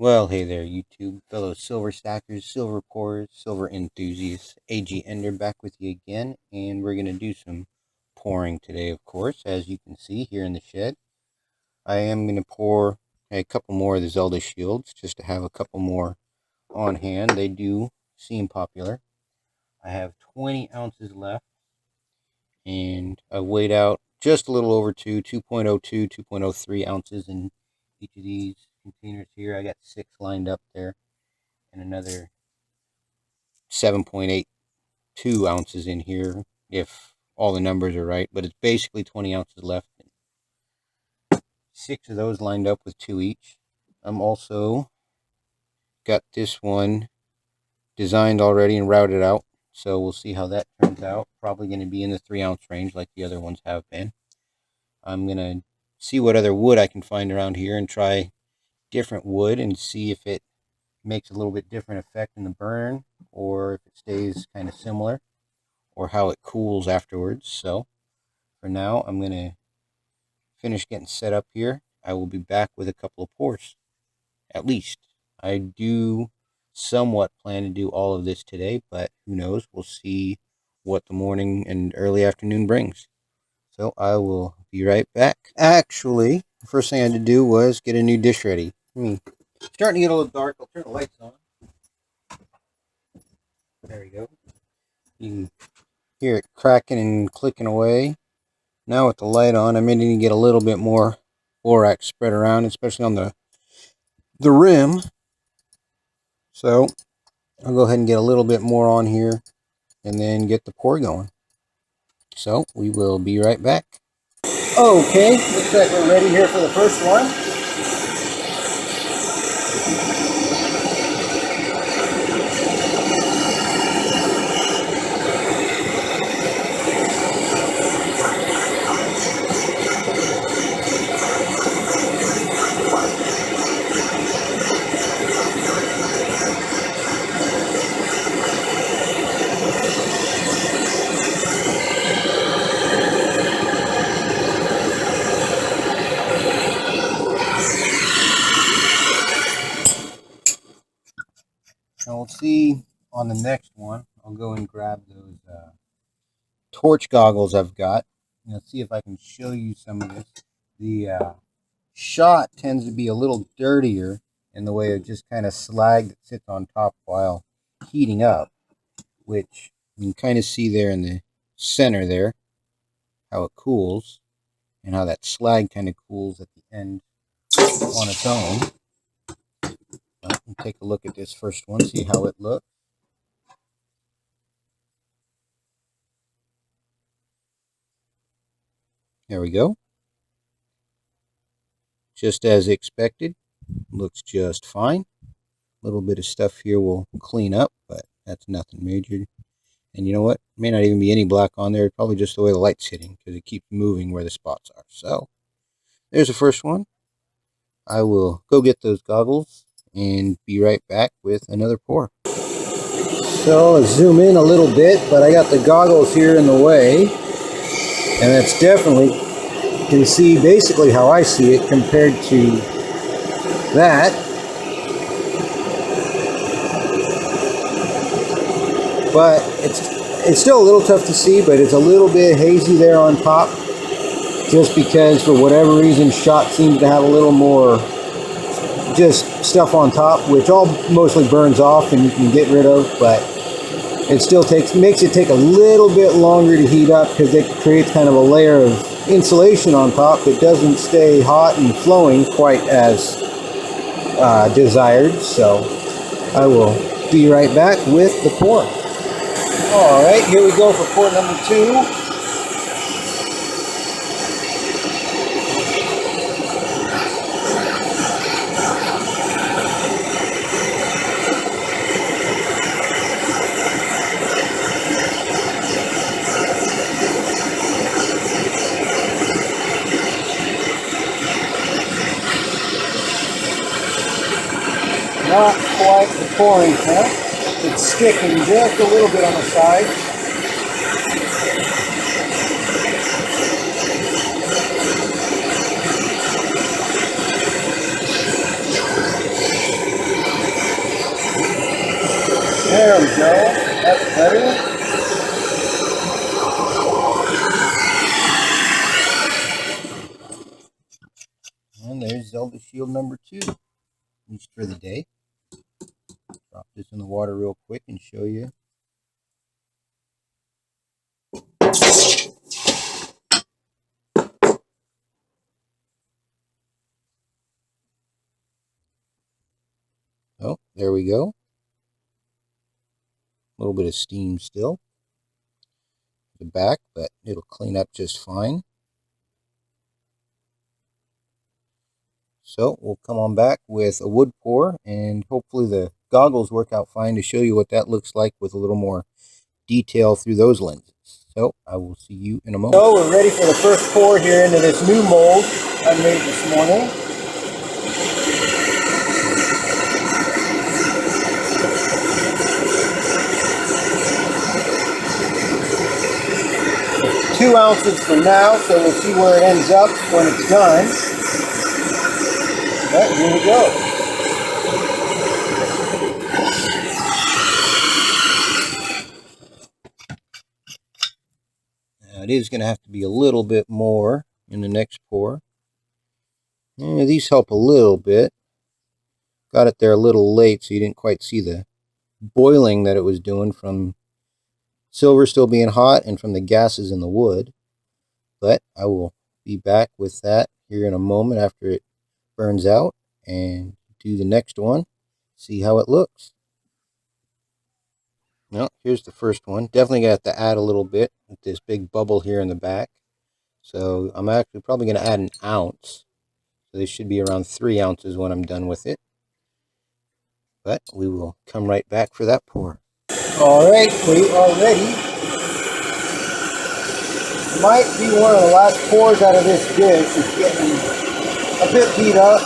Well, hey there, YouTube, fellow silver stackers, silver pourers, silver enthusiasts. AG Ender back with you again, and we're going to do some pouring today, of course, as you can see here in the shed. I am going to pour a couple more of the Zelda shields, just to have a couple more on hand. They do seem popular. I have 20 ounces left, and I weighed out just a little over 2.02, 2.03 ounces in each of these containers here. I got 6 lined up there, and another 7.82 ounces in here if all the numbers are right, but it's basically 20 ounces left. 6 of those lined up with 2 each. I'm also got this one designed already and routed out, so we'll see how that turns out. Probably going to be in the 3-ounce range like the other ones have been. I'm going to see what other wood I can find around here and try different wood and see if it makes a little bit different effect in the burn, or if it stays kind of similar, or how it cools afterwards. So for now, I'm going to finish getting set up here. I will be back with a couple of pours, at least. I do somewhat plan to do all of this today, but who knows? We'll see what the morning and early afternoon brings. So I will be right back. Actually, the first thing I had to do was get a new dish ready. It's starting to get a little dark. I'll turn the lights on. There we go. You can hear it cracking and clicking away. Now with the light on, I may need to get a little bit more borax spread around, especially on the rim. So I'll go ahead and get a little bit more on here and then get the pour going. So we will be right back. Okay, looks like we're ready here for the first one. And we'll see on the next one. I'll go and grab those torch goggles I've got. And let's see if I can show you some of this. The shot tends to be a little dirtier in the way of just kind of slag that sits on top while heating up, which you can kind of see there in the center there, how it cools, and how that slag kind of cools at the end on its own. We'll take a look at this first one, see how it looks. There we go. Just as expected. Looks just fine. A little bit of stuff here will clean up, but that's nothing major. And you know what? May not even be any black on there. It's probably just the way the light's hitting, because it keeps moving where the spots are. So there's the first one. I will go get those goggles and be right back with another pour. So I'll zoom in a little bit, but I got the goggles here in the way, and that's definitely, you can see basically how I see it compared to that. But it's still a little tough to see, but it's a little bit hazy there on top, just because for whatever reason shot seems to have a little more just stuff on top, which all mostly burns off and you can get rid of, but it still makes it take a little bit longer to heat up, because it creates kind of a layer of insulation on top that doesn't stay hot and flowing quite as desired. So I will be right back with the pour. Alright, here we go for pour number 2. Not quite the pouring point. It's sticking just a little bit on the side. we go. That's better. And there's Zelda shield number 2, at least for the day. Drop this in the water real quick and show you. Oh, there we go. A little bit of steam still. The back, but it'll clean up just fine. So we'll come on back with a wood pour, and hopefully the goggles work out fine to show you what that looks like with a little more detail through those lenses. So I will see you in a moment. So we're ready for the first pour here into this new mold I made this morning. It's 2 ounces for now, so we'll see where it ends up when it's done. But here we go. Now it is going to have to be a little bit more in the next pour. Yeah, these help a little bit. Got it there a little late, so you didn't quite see the boiling that it was doing from silver still being hot and from the gases in the wood. But I will be back with that here in a moment after it burns out and do the next one, see how it looks. Now, here's the first one. Definitely got to add a little bit with this big bubble here in the back. So I'm actually probably going to add an ounce. So this should be around 3 ounces when I'm done with it. But we will come right back for that pour. Alright, we are ready. Might be one of the last pours out of this dish. It's getting a bit beat up.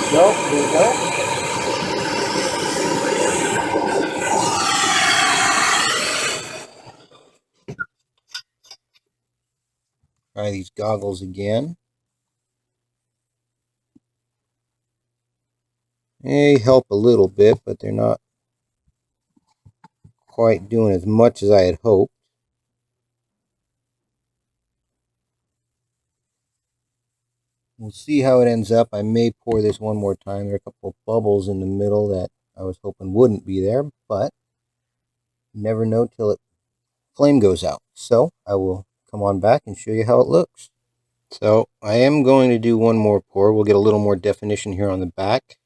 So, here we go. Try these goggles again. They help a little bit, but they're not quite doing as much as I had hoped. We'll see how it ends up. I may pour this one more time. There are a couple of bubbles in the middle that I was hoping wouldn't be there, but you never know till the flame goes out. So I will come on back and show you how it looks. So I am going to do one more pour. We'll get a little more definition here on the back.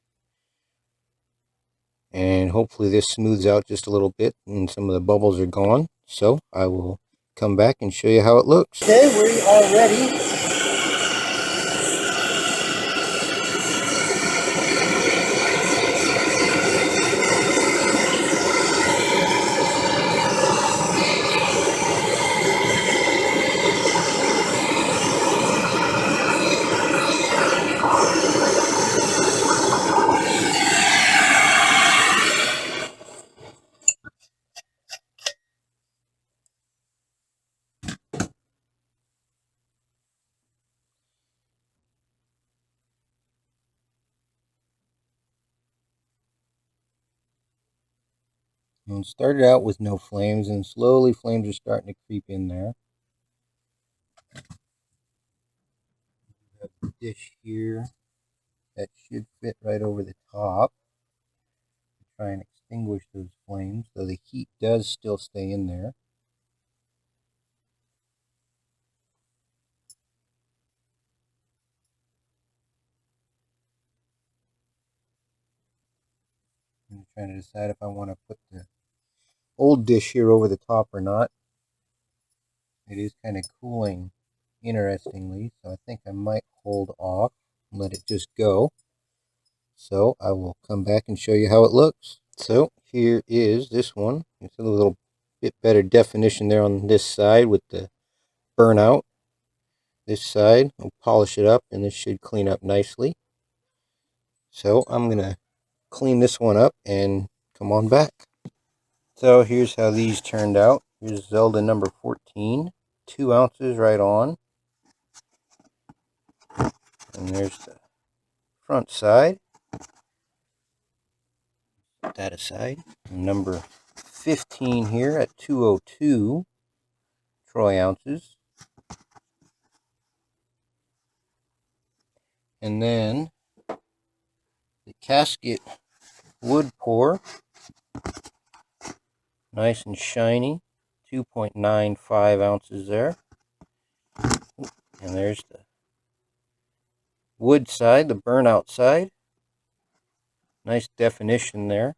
And hopefully this smooths out just a little bit and some of the bubbles are gone. So I will come back and show you how it looks. Okay, we are ready. And it started out with no flames, and slowly flames are starting to creep in there. We have the dish here that should fit right over the top to try and extinguish those flames, though the heat does still stay in there. I'm trying to decide if I want to put the old dish here over the top or not. It is kind of cooling interestingly, so I think I might hold off and let it just go. So I will come back and show you how it looks. So here is this one. It's a little bit better definition there on this side with the burnout. This side, I'll polish it up and this should clean up nicely. So I'm going to clean this one up and come on back. So here's how these turned out. Here's Zelda number 14. 2 ounces right on. And there's the front side. Put that aside. Number 15 here at 202 troy ounces. And then the casket wood pour. Nice and shiny. 2.95 ounces there. And there's the wood side, the burnout side. Nice definition there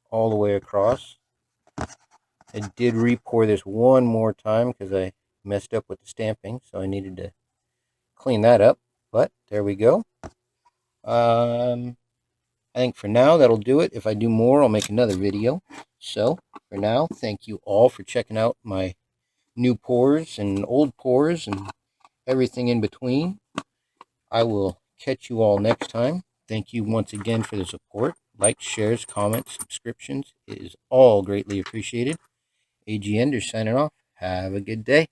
all the way across. I did re-pour this one more time because I messed up with the stamping, so I needed to clean that up. But there we go. I think for now that'll do it. If I do more, I'll make another video. So for now, thank you all for checking out my new pours and old pours and everything in between. I will catch you all next time. Thank you once again for the support. Likes, shares, comments, subscriptions. It is all greatly appreciated. AG Ender signing off. Have a good day.